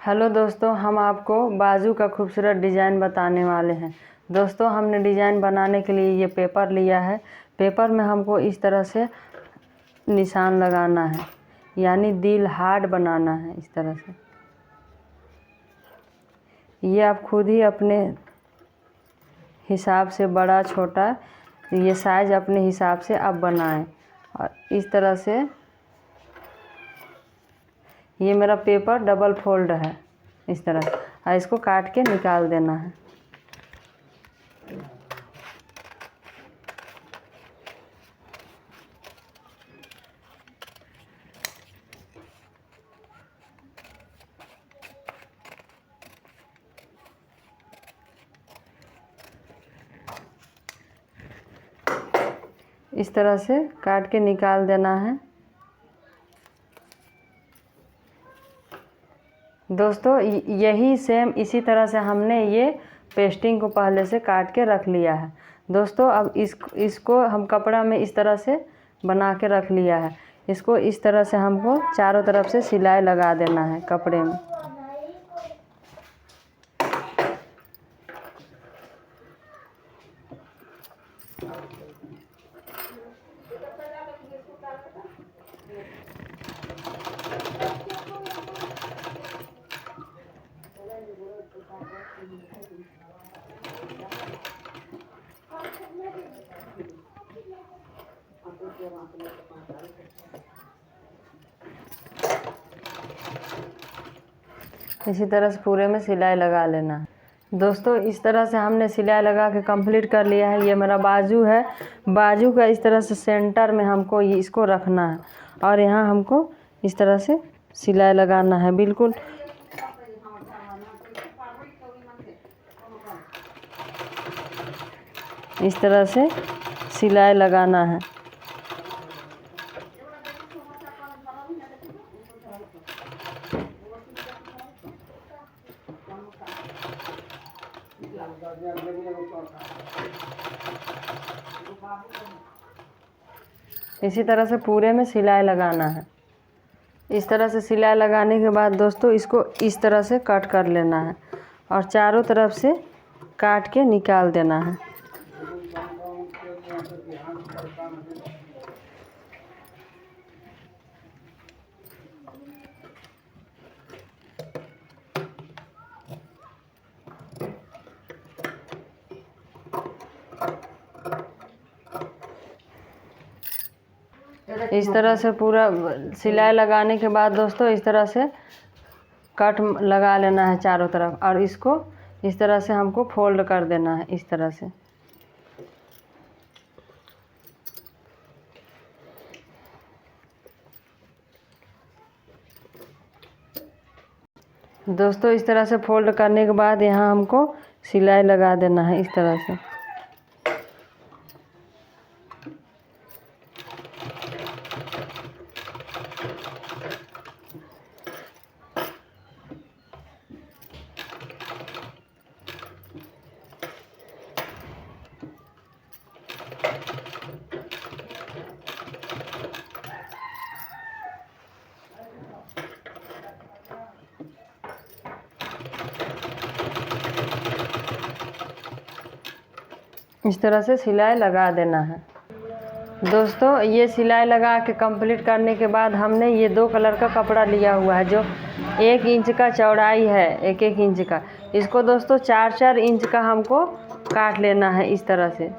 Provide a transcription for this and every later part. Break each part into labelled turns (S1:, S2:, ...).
S1: Hello दोस्तों, हम आपको बाजू का खूबसूरत डिज़ाइन बताने वाले हैं। दोस्तों, हमने डिज़ाइन बनाने के लिए ये पेपर लिया है। पेपर में हमको इस तरह से निशान लगाना है, यानी दिल हार्ट बनाना है। इस तरह से ये आप खुद ही अपने हिसाब से बड़ा छोटा ये साइज़ अपने हिसाब से आप बनाएं। और इस तरह से ये मेरा पेपर डबल फोल्ड है इस तरह से, और इसको काट के निकाल देना है। इस तरह से काट के निकाल देना है। दोस्तों, यही सेम इसी तरह से हमने ये पेस्टिंग को पहले से काट के रख लिया है। दोस्तों, अब इसको हम कपड़ा में इस तरह से बना के रख लिया है। इसको इस तरह से हमको चारों तरफ से सिलाई लगा देना है कपड़े में। इसी तरह से पूरे में सिलाई लगा लेना है। दोस्तों, इस तरह से हमने सिलाई लगा के कंप्लीट कर लिया है। ये मेरा बाजू है। बाजू का इस तरह से सेंटर में हमको ये इसको रखना है, और यहाँ हमको इस तरह से सिलाई लगाना है। बिल्कुल इस तरह से सिलाई लगाना है। इसी तरह से पूरे में सिलाई लगाना है। इस तरह से सिलाई लगाने के बाद दोस्तों, इसको इस तरह से कट कर लेना है और चारों तरफ से काट के निकाल देना है। इस तरह से पूरा सिलाई लगाने के बाद दोस्तों, इस तरह से कट लगा लेना है चारों तरफ, और इसको इस तरह से हमको फोल्ड कर देना है। इस तरह से दोस्तों, इस तरह से फोल्ड करने के बाद यहाँ हमको सिलाई लगा देना है इस तरह से। इस तरह से सिलाई लगा देना है। दोस्तों, ये सिलाई लगा के कंप्लीट करने के बाद हमने ये 2 कलर का कपड़ा लिया हुआ है, जो 1 इंच का चौड़ाई है, 1-1 इंच का। इसको दोस्तों 4-4 इंच का हमको काट लेना है इस तरह से।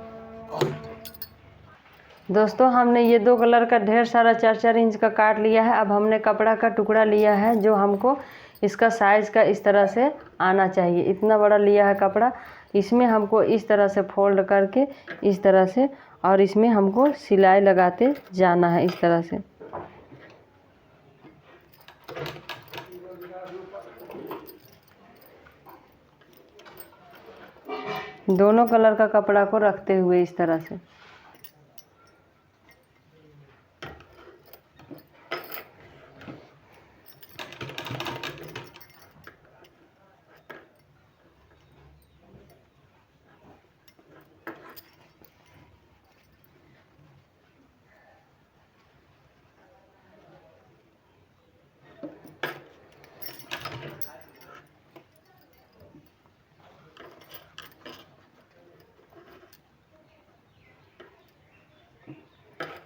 S1: दोस्तों, हमने ये 2 कलर का ढेर सारा 4-4 इंच का काट लिया है। अब हमने कपड़ा का टुकड़ा लिया है, जो हमको इसका साइज़ का इस तरह से आना चाहिए। इतना बड़ा लिया है कपड़ा। इसमें हमको इस तरह से फोल्ड करके इस तरह से, और इसमें हमको सिलाई लगाते जाना है इस तरह से। दोनों कलर का कपड़ा को रखते हुए इस तरह से।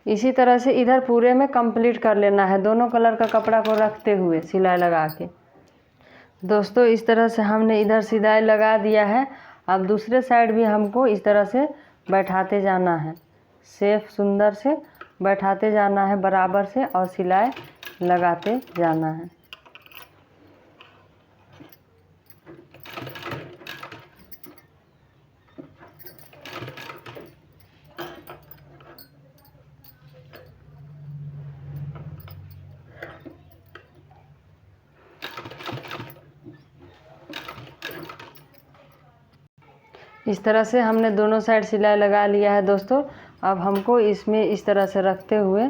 S1: इसी तरह से इधर पूरे में कंप्लीट कर लेना है, दोनों कलर का कपड़ा को रखते हुए सिलाई लगा के। दोस्तों इस तरह से हमने इधर सिलाई लगा दिया है। अब दूसरे साइड भी हमको इस तरह से बैठाते जाना है, सेफ सुंदर से बैठाते जाना है बराबर से और सिलाई लगाते जाना है। इस तरह से हमने दोनों साइड सिलाई लगा लिया है दोस्तों। अब हमको इसमें इस तरह से रखते हुए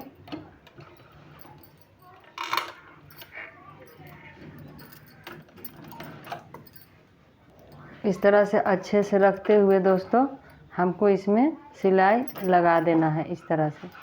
S1: इस तरह से अच्छे से रखते हुए दोस्तों हमको इसमें सिलाई लगा देना है इस तरह से।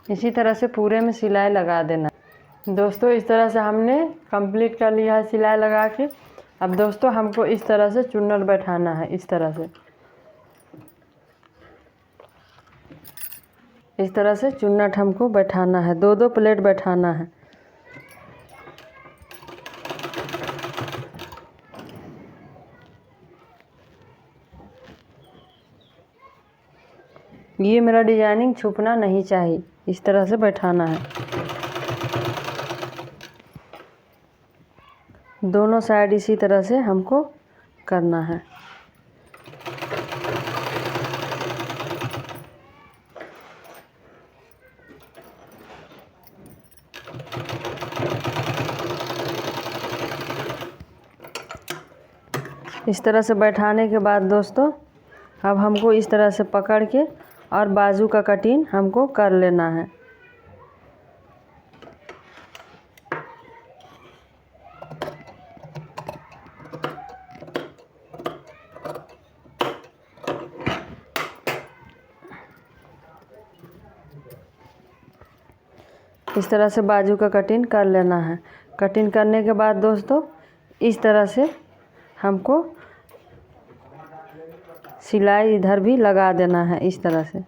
S1: इसी तरह से पूरे में सिलाई लगा देना। दोस्तों इस तरह से हमने कंप्लीट कर लिया है सिलाई लगा के। अब दोस्तों हमको इस तरह से चुन्नट बैठाना है, इस तरह से चुन्नट हमको बैठाना है, 2-2 प्लेट बैठाना है। ये मेरा डिजाइनिंग छुपना नहीं चाहिए, इस तरह से बैठाना है। दोनों साइड इसी तरह से हमको करना है। इस तरह से बैठाने के बाद दोस्तों अब हमको इस तरह से पकड़ के और बाजू का कटिंग हमको कर लेना है। इस तरह से बाजू का कटिंग कर लेना है। कटिंग करने के बाद दोस्तों इस तरह से हमको सिलाई इधर भी लगा देना है, इस तरह से।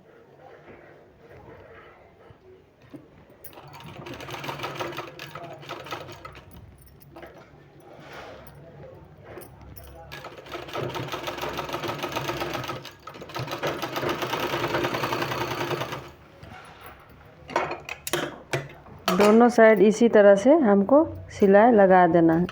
S1: दोनों साइड इसी तरह से हमको सिलाई लगा देना है।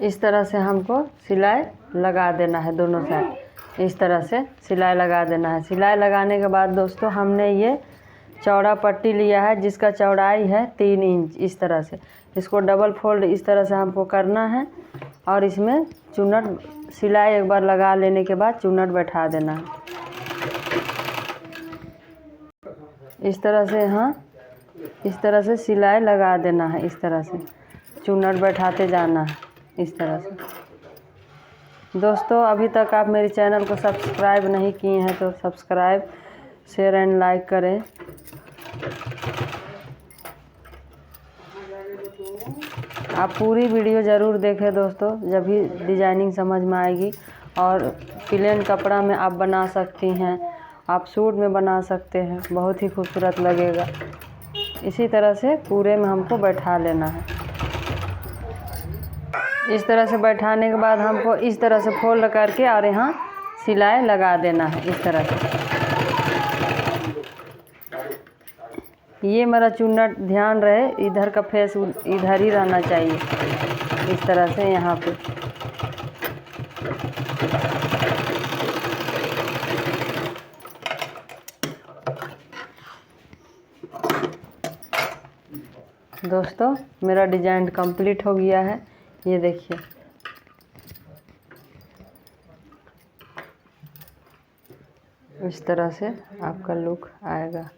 S1: इस तरह से हमको सिलाई लगा देना है, दोनों साइड इस तरह से सिलाई लगा देना है। सिलाई लगाने के बाद दोस्तों हमने ये चौड़ा पट्टी लिया है जिसका चौड़ाई है 3 इंच। इस तरह से इसको डबल फोल्ड इस तरह से हमको करना है और इसमें चुन्नट सिलाई एक बार लगा लेने के बाद चुन्नट बैठा देना है इस तरह से। हाँ, इस तरह से सिलाई लगा देना है, इस तरह से चुन्नट बैठाते जाना है इस तरह से। दोस्तों अभी तक आप मेरे चैनल को सब्सक्राइब नहीं किए हैं तो सब्सक्राइब, शेयर एंड लाइक करें। आप पूरी वीडियो ज़रूर देखें दोस्तों, जब भी डिजाइनिंग समझ में आएगी। और प्लेन कपड़ा में आप बना सकती हैं, आप सूट में बना सकते हैं, बहुत ही खूबसूरत लगेगा। इसी तरह से पूरे में हमको बैठा लेना है। इस तरह से बैठाने के बाद हमको इस तरह से फोल्ड करके और यहाँ सिलाई लगा देना है इस तरह से। ये मेरा चुन्नट ध्यान रहे, इधर का फेस इधर ही रहना चाहिए, इस तरह से यहाँ पे। दोस्तों मेरा डिजाइन कंप्लीट हो गया है, ये देखिए। इस तरह से आपका लुक आएगा।